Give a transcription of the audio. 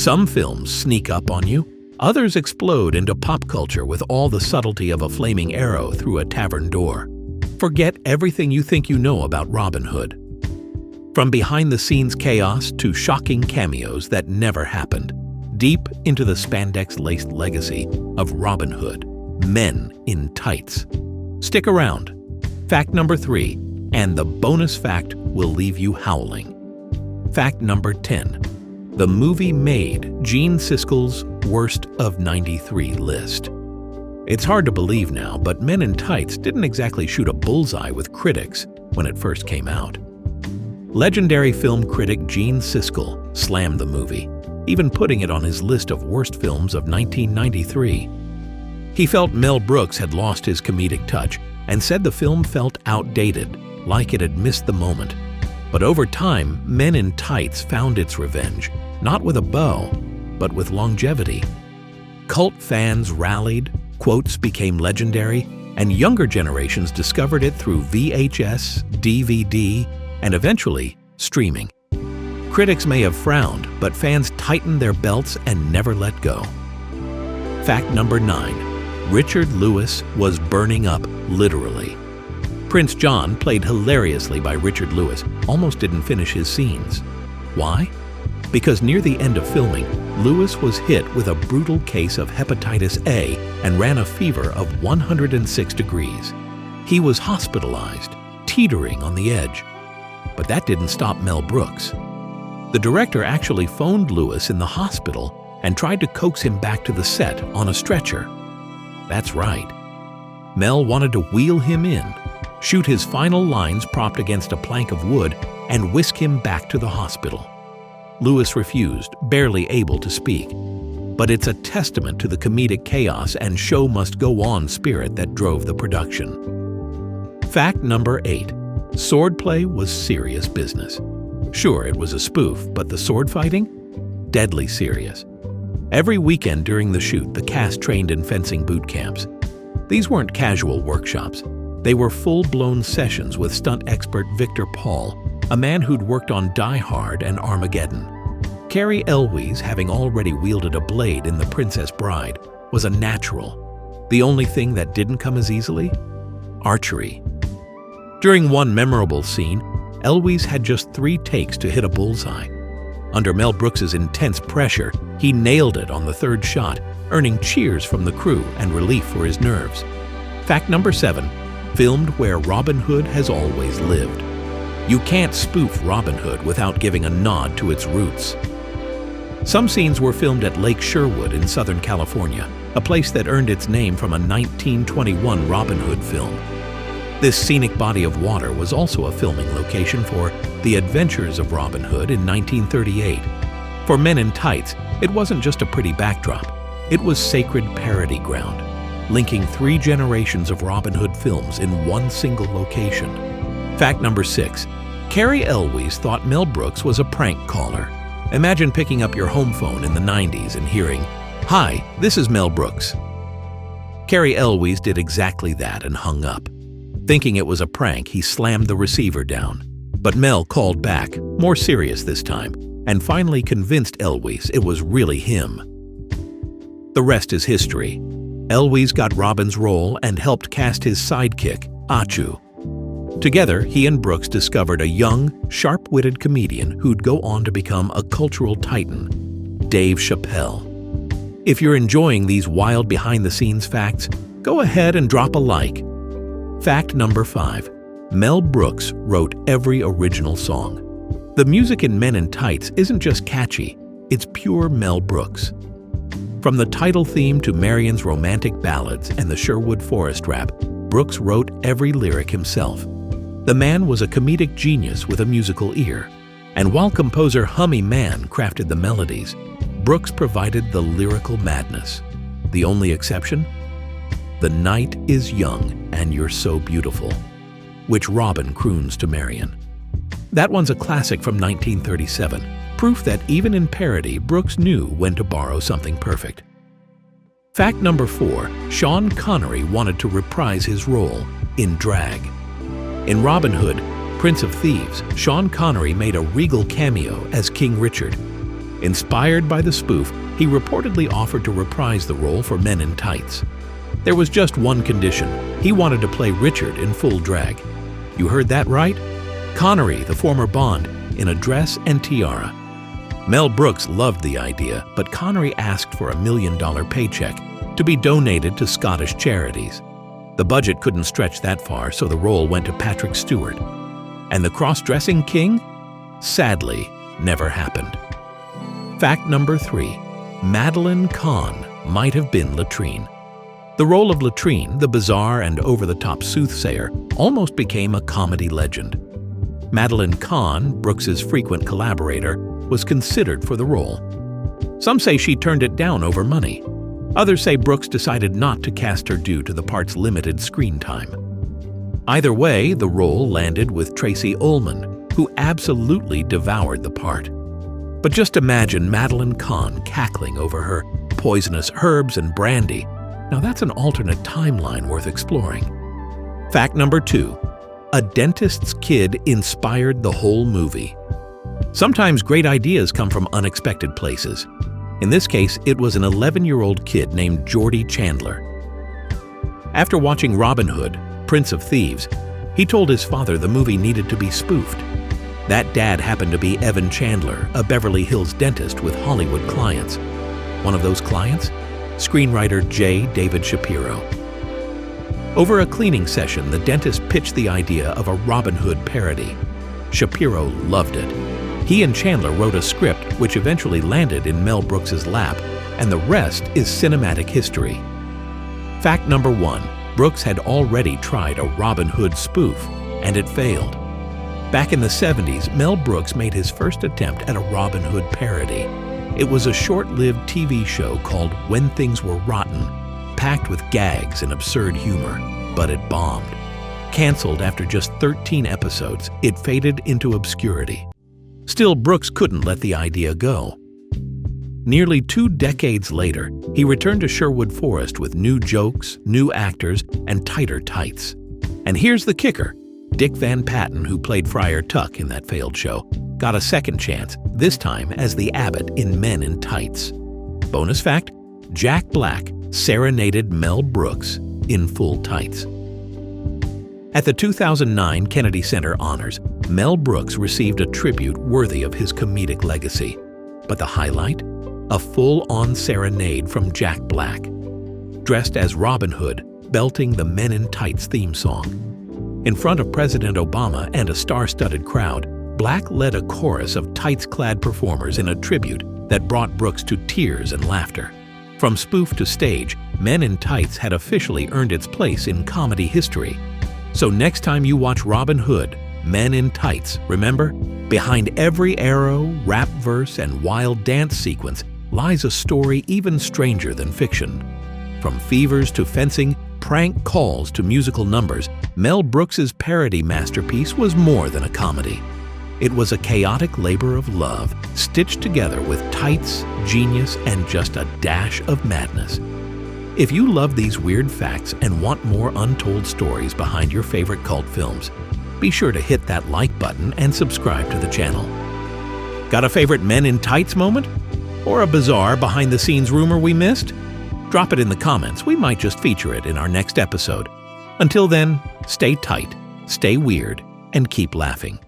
Some films sneak up on you. Others explode into pop culture with all the subtlety of a flaming arrow through a tavern door. Forget everything you think you know about Robin Hood. From behind-the-scenes chaos to shocking cameos that never happened, deep into the spandex-laced legacy of Robin Hood, Men in Tights. Stick around. Fact number 3, and the bonus fact will leave you howling. Fact number 10. The movie made Gene Siskel's Worst of 93 list. It's hard to believe now, but Men in Tights didn't exactly shoot a bullseye with critics when it first came out. Legendary film critic Gene Siskel slammed the movie, even putting it on his list of worst films of 1993. He felt Mel Brooks had lost his comedic touch and said the film felt outdated, like it had missed the moment. But over time, Men in Tights found its revenge, not with a bow, but with longevity. Cult fans rallied, quotes became legendary, and younger generations discovered it through VHS, DVD, and eventually streaming. Critics may have frowned, but fans tightened their belts and never let go. Fact number 9. Richard Lewis was burning up literally. Prince John, played hilariously by Richard Lewis, almost didn't finish his scenes. Why? Because near the end of filming, Lewis was hit with a brutal case of hepatitis A and ran a fever of 106 degrees. He was hospitalized, teetering on the edge. But that didn't stop Mel Brooks. The director actually phoned Lewis in the hospital and tried to coax him back to the set on a stretcher. That's right. Mel wanted to wheel him in, shoot his final lines propped against a plank of wood, and whisk him back to the hospital. Lewis refused, barely able to speak. But it's a testament to the comedic chaos and show-must-go-on spirit that drove the production. Fact number 8. Swordplay was serious business. Sure, it was a spoof, but the sword fighting? Deadly serious. Every weekend during the shoot, the cast trained in fencing boot camps. These weren't casual workshops. They were full-blown sessions with stunt expert Victor Paul, a man who'd worked on Die Hard and Armageddon. Cary Elwes, having already wielded a blade in The Princess Bride, was a natural. The only thing that didn't come as easily? Archery. During one memorable scene, Elwise had just 3 takes to hit a bullseye. Under Mel Brooks's intense pressure, he nailed it on the 3rd shot, earning cheers from the crew and relief for his nerves. Fact number 7. Filmed where Robin Hood has always lived. You can't spoof Robin Hood without giving a nod to its roots. Some scenes were filmed at Lake Sherwood in Southern California, a place that earned its name from a 1921 Robin Hood film. This scenic body of water was also a filming location for The Adventures of Robin Hood in 1938. For Men in Tights, it wasn't just a pretty backdrop. It was sacred parody ground, linking 3 generations of Robin Hood films in one single location. Fact number 6. Cary Elwes thought Mel Brooks was a prank caller. Imagine picking up your home phone in the 90s and hearing, "Hi, this is Mel Brooks." Cary Elwes did exactly that and hung up. Thinking it was a prank, he slammed the receiver down. But Mel called back, more serious this time, and finally convinced Elwes it was really him. The rest is history. Elwes got Robin's role and helped cast his sidekick, Achu. Together, he and Brooks discovered a young, sharp-witted comedian who'd go on to become a cultural titan, Dave Chappelle. If you're enjoying these wild behind-the-scenes facts, go ahead and drop a like. Fact number 5. Mel Brooks wrote every original song. The music in Men in Tights isn't just catchy, it's pure Mel Brooks. From the title theme to Marion's romantic ballads and the Sherwood Forest rap, Brooks wrote every lyric himself. The man was a comedic genius with a musical ear. And while composer Hummy Man crafted the melodies, Brooks provided the lyrical madness. The only exception? "The night is young and you're so beautiful," which Robin croons to Marion. That one's a classic from 1937, proof that even in parody, Brooks knew when to borrow something perfect. Fact number 4. Sean Connery wanted to reprise his role in drag. In Robin Hood, Prince of Thieves, Sean Connery made a regal cameo as King Richard. Inspired by the spoof, he reportedly offered to reprise the role for Men in Tights. There was just one condition. He wanted to play Richard in full drag. You heard that right? Connery, the former Bond, in a dress and tiara. Mel Brooks loved the idea, but Connery asked for $1 million paycheck to be donated to Scottish charities. The budget couldn't stretch that far, so the role went to Patrick Stewart. And the cross-dressing king? Sadly, never happened. Fact number 3. Madeline Kahn might have been Latrine. The role of Latrine, the bizarre and over-the-top soothsayer, almost became a comedy legend. Madeline Kahn, Brooks's frequent collaborator, was considered for the role. Some say she turned it down over money. Others say Brooks decided not to cast her due to the part's limited screen time. Either way, the role landed with Cary Elwes, who absolutely devoured the part. But just imagine Madeline Kahn cackling over her poisonous herbs and brandy. Now that's an alternate timeline worth exploring. Fact number 2. A dentist's kid inspired the whole movie. Sometimes great ideas come from unexpected places. In this case, it was an 11-year-old kid named Geordie Chandler. After watching Robin Hood, Prince of Thieves, he told his father the movie needed to be spoofed. That dad happened to be Evan Chandler, a Beverly Hills dentist with Hollywood clients. One of those clients? Screenwriter J. David Shapiro. Over a cleaning session, the dentist pitched the idea of a Robin Hood parody. Shapiro loved it. He and Chandler wrote a script which eventually landed in Mel Brooks's lap, and the rest is cinematic history. Fact number 1. Brooks had already tried a Robin Hood spoof, and it failed. Back in the 70s, Mel Brooks made his first attempt at a Robin Hood parody. It was a short-lived TV show called When Things Were Rotten, packed with gags and absurd humor, but it bombed. Canceled after just 13 episodes, it faded into obscurity. Still, Brooks couldn't let the idea go. Nearly 2 decades later, he returned to Sherwood Forest with new jokes, new actors, and tighter tights. And here's the kicker. Dick Van Patten, who played Friar Tuck in that failed show, got a second chance, this time as the abbot in Men in Tights. Bonus fact, Jack Black serenaded Mel Brooks in full tights. At the 2009 Kennedy Center Honors, Mel Brooks received a tribute worthy of his comedic legacy. But the highlight? A full-on serenade from Jack Black. Dressed as Robin Hood, belting the Men in Tights theme song. In front of President Obama and a star-studded crowd, Black led a chorus of tights-clad performers in a tribute that brought Brooks to tears and laughter. From spoof to stage, Men in Tights had officially earned its place in comedy history. So next time you watch Robin Hood, Men in Tights, remember, behind every arrow, rap verse, and wild dance sequence lies a story even stranger than fiction. From fevers to fencing, prank calls to musical numbers, Mel Brooks's parody masterpiece was more than a comedy. It was a chaotic labor of love, stitched together with tights, genius, and just a dash of madness. If you love these weird facts and want more untold stories behind your favorite cult films, be sure to hit that like button and subscribe to the channel. Got a favorite Men in Tights moment? Or a bizarre behind-the-scenes rumor we missed? Drop it in the comments. We might just feature it in our next episode. Until then, stay tight, stay weird, and keep laughing.